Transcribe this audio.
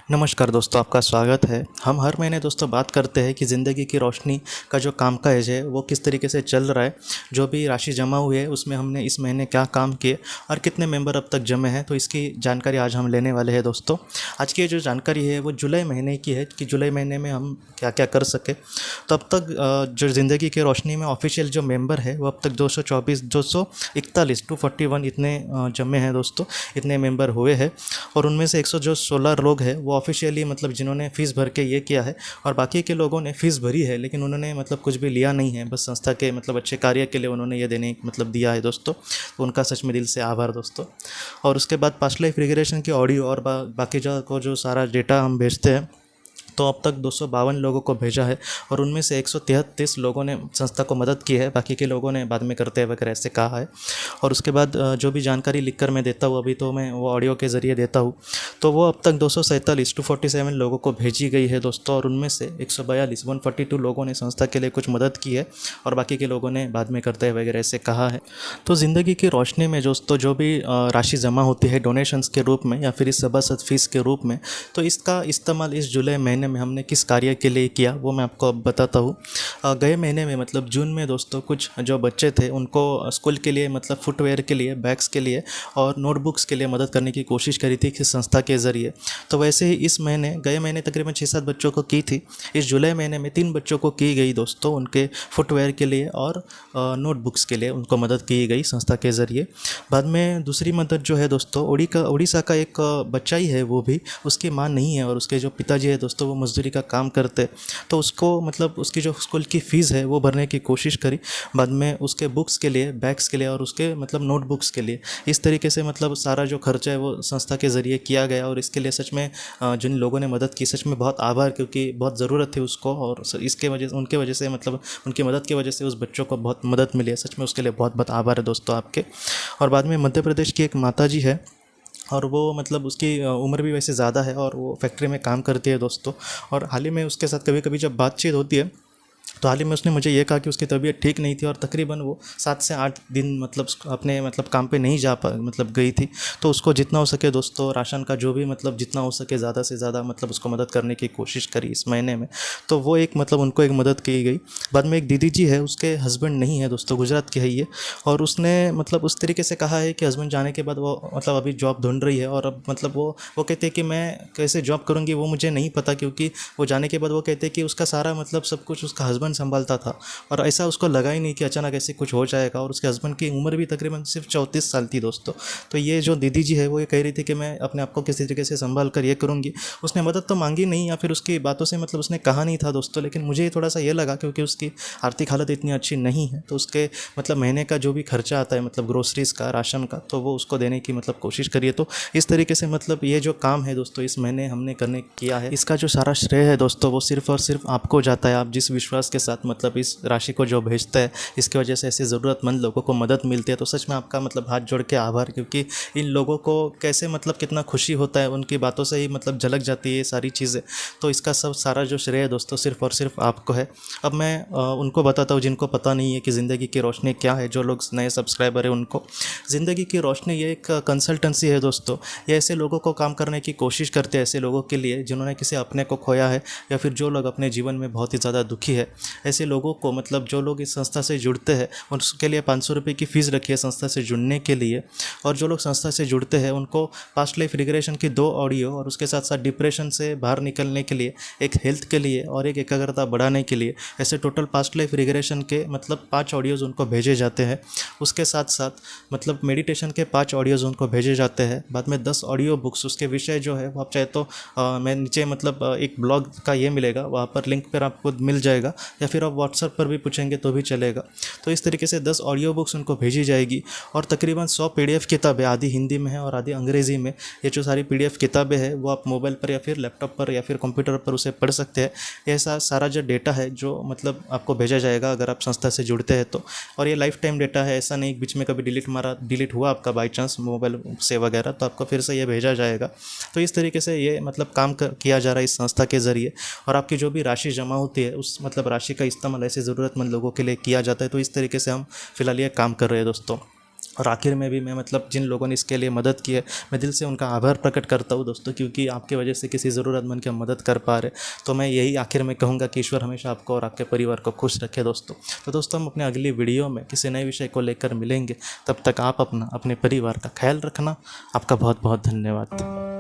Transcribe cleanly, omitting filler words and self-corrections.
नमस्कार दोस्तों, आपका स्वागत है। हम हर महीने दोस्तों बात करते हैं कि ज़िंदगी की रोशनी का जो कामकाज है वो किस तरीके से चल रहा है। जो भी राशि जमा हुई है उसमें हमने इस महीने क्या काम किए और कितने मेंबर अब तक जमे हैं, तो इसकी जानकारी आज हम लेने वाले हैं दोस्तों। आज की जो जानकारी है वो जुलाई महीने की है कि जुलाई महीने में हम क्या क्या कर सके। तो अब तक जो ज़िंदगी की रोशनी में ऑफिशियल जो मेंबर है वो अब तक 241 241 इतने जमे हैं दोस्तों, इतने मेंबर हुए हैं। और उनमें से 116 लोग हैं वो ऑफिशियली मतलब जिन्होंने फ़ीस भर के ये किया है, और बाकी के लोगों ने फ़ीस भरी है लेकिन उन्होंने मतलब कुछ भी लिया नहीं है, बस संस्था के मतलब अच्छे कार्य के लिए उन्होंने ये देने मतलब दिया है दोस्तों। तो उनका सच में दिल से आभार दोस्तों। और उसके बाद पास्ट लाइफ रिग्रेशन की ऑडियो और बाकी जो सारा डेटा हम भेजते हैं, तो अब तक 252 लोगों को भेजा है और उनमें से 133 लोगों ने संस्था को मदद की है, बाकी के लोगों ने बाद में करते हैं वगैरह ऐसे कहा है। और उसके बाद जो भी जानकारी लिखकर मैं देता हूँ, अभी तो मैं वो ऑडियो के ज़रिए देता हूँ, तो वो अब तक 247 लोगों को भेजी गई है दोस्तों। और उनमें से 142 लोगों ने संस्था के लिए कुछ मदद की है और बाकी के लोगों ने बाद में करते हैं वगैरह ऐसे कहा है। तो ज़िंदगी की रोशनी में दोस्तों जो भी राशि जमा होती है डोनेशंस के रूप में या फिर इस सभासद फीस के रूप में, तो इसका इस्तेमाल इस जुलाई महीने में हमने किस कार्य के लिए किया वो मैं आपको अब बताता हूँ। गए महीने में मतलब जून में दोस्तों कुछ जो बच्चे थे उनको स्कूल के लिए मतलब फुटवेयर के लिए, बैग्स के लिए और नोटबुक्स के लिए मदद करने की कोशिश करी थी किस संस्था के ज़रिए। तो वैसे ही इस महीने गए महीने तकरीबन 6-7 बच्चों को की थी। इस जुलाई महीने में 3 बच्चों को की गई दोस्तों, उनके फुटवेयर के लिए और नोटबुक्स के लिए उनको मदद की गई संस्था के ज़रिए। बाद में दूसरी मदद जो है दोस्तों, उड़ीसा का एक बच्चा ही है, वो भी उसकी माँ नहीं है और उसके जो पिताजी है दोस्तों वो मजदूरी का काम करते, तो उसको मतलब उसकी जो स्कूल की फ़ीस है वो भरने की कोशिश करी। बाद में उसके बुक्स के लिए, बैग्स के लिए और उसके मतलब नोटबुक्स के लिए, इस तरीके से मतलब सारा जो खर्चा है वो संस्था के ज़रिए किया गया। और इसके लिए सच में जिन लोगों ने मदद की सच में बहुत आभार, क्योंकि बहुत ज़रूरत थी उसको और इसके वजह उनके वजह से मतलब उनकी मदद की वजह से उस बच्चों को बहुत मदद मिली है। सच में उसके लिए बहुत बहुत आभार है दोस्तों आपके। और बाद में मध्य प्रदेश की एक माताजी है और वो मतलब उसकी उम्र भी वैसे ज़्यादा है और वो फैक्ट्री में काम करती है दोस्तों। और हाल ही में उसके साथ कभी कभी जब बातचीत होती है तो हाल ही में उसने मुझे ये कहा कि उसकी तबीयत ठीक नहीं थी और तकरीबन वो 7 से 8 दिन मतलब अपने मतलब काम पे नहीं जा पा मतलब गई थी। तो उसको जितना हो सके दोस्तों राशन का जो भी मतलब जितना हो सके ज़्यादा से ज़्यादा मतलब उसको मदद करने की कोशिश करी इस महीने में। तो वो एक मतलब उनको एक मदद की गई। बाद में एक दीदी जी है, उसके हस्बैंड नहीं है दोस्तों, गुजरात की है ये, और उसने मतलब उस तरीके से कहा है कि हस्बैंड जाने के बाद वो मतलब अभी जॉब ढूंढ रही है और अब मतलब वो कहते हैं कि मैं कैसे जॉब करूँगी वो मुझे नहीं पता, क्योंकि वो जाने के बाद वो कहते हैं कि उसका सारा मतलब सब कुछ उसका हस्बैंड संभालता था और ऐसा उसको लगा ही नहीं कि अचानक ऐसे कुछ हो जाएगा। और उसके हस्बैंड की उम्र भी तकरीबन सिर्फ 34 साल थी दोस्तों। तो ये जो दीदी जी है वो ये कह रही थी कि मैं अपने आप को किसी तरीके से संभाल कर ये करूँगी। उसने मदद तो मांगी नहीं या फिर उसकी बातों से मतलब उसने कहा नहीं था दोस्तों, लेकिन मुझे थोड़ा सा ये लगा क्योंकि उसकी आर्थिक हालत इतनी अच्छी नहीं है, तो उसके मतलब महीने का जो भी खर्चा आता है मतलब ग्रोसरीज़ का, राशन का, तो वो उसको देने की मतलब कोशिश करिए। तो इस तरीके से मतलब ये जो काम है दोस्तों इस महीने हमने करने किया है, इसका जो सारा श्रेय है दोस्तों वो सिर्फ और सिर्फ आपको जाता है। आप जिस विश्वास के साथ मतलब इस राशि को जो भेजते हैं, इसकी वजह से ऐसे ज़रूरतमंद लोगों को मदद मिलती है। तो सच में आपका मतलब हाथ जोड़ के आभार, क्योंकि इन लोगों को कैसे मतलब कितना खुशी होता है उनकी बातों से ही मतलब झलक जाती है ये सारी चीज़ें। तो इसका सब सारा जो श्रेय है दोस्तों सिर्फ और सिर्फ आपको है। अब मैं उनको बताता हूँ जिनको पता नहीं है कि ज़िंदगी की रोशनी क्या है, जो लोग नए सब्सक्राइबर हैं उनको। ज़िंदगी की रोशनी ये एक कंसल्टेंसी है दोस्तों। ये ऐसे लोगों को काम करने की कोशिश करते हैं, ऐसे लोगों के लिए जिन्होंने किसी अपने को खोया है या फिर जो लोग अपने जीवन में बहुत ही ज़्यादा दुखी है। ऐसे लोगों को मतलब जो लोग इस संस्था से जुड़ते हैं उसके लिए 500 रुपये की फ़ीस रखी है संस्था से जुड़ने के लिए। और जो लोग संस्था से जुड़ते हैं उनको पास्ट लाइफ रिग्रेशन की 2 ऑडियो और उसके साथ साथ डिप्रेशन से बाहर निकलने के लिए, एक हेल्थ के लिए और एक एकाग्रता बढ़ाने के लिए, ऐसे टोटल पास्ट लाइफ रिग्रेशन के मतलब 5 ऑडियोज़ उनको भेजे जाते हैं। उसके साथ साथ मतलब मेडिटेशन के 5 ऑडियोज़ उनको भेजे जाते हैं। बाद में 10 ऑडियो बुक्स, उसके विषय जो है वो आप चाहे तो मैं नीचे मतलब एक ब्लॉग का ये मिलेगा, वहाँ पर लिंक पर आपको मिल जाएगा, या फिर आप व्हाट्सएप पर भी पूछेंगे तो भी चलेगा। तो इस तरीके से 10 ऑडियो बुक्स उनको भेजी जाएगी और तकरीबन 100 पीडीएफ किताबें, आधी हिंदी में है और आधी अंग्रेज़ी में। ये जो सारी पीडीएफ किताबें हैं वो आप मोबाइल पर या फिर लैपटॉप पर या फिर कंप्यूटर पर उसे पढ़ सकते हैं। ऐसा सारा जो डेटा है जो मतलब आपको भेजा जाएगा अगर आप संस्था से जुड़ते हैं तो। और ये लाइफ टाइम डेटा है, ऐसा नहीं बीच में कभी डिलीट हुआ आपका बाई चांस मोबाइल से वगैरह, तो आपको फिर से ये भेजा जाएगा। तो इस तरीके से ये मतलब काम किया जा रहा है इस संस्था के ज़रिए। और आपकी जो भी राशि जमा होती है उस मतलब राशि का इस्तेमाल ऐसे ज़रूरतमंद लोगों के लिए किया जाता है। तो इस तरीके से हम फिलहाल ये काम कर रहे हैं दोस्तों। और आखिर में भी मैं मतलब जिन लोगों ने इसके लिए मदद की है, मैं दिल से उनका आभार प्रकट करता हूँ दोस्तों, क्योंकि आपके वजह से किसी ज़रूरतमंद की हम मदद कर पा रहे। तो मैं यही आखिर में कहूँगा कि ईश्वर हमेशा आपको और आपके परिवार को खुश रखे दोस्तों। तो दोस्तों हम अपने अगली वीडियो में किसी नए विषय को लेकर मिलेंगे। तब तक आप अपना अपने परिवार का ख्याल रखना। आपका बहुत बहुत धन्यवाद।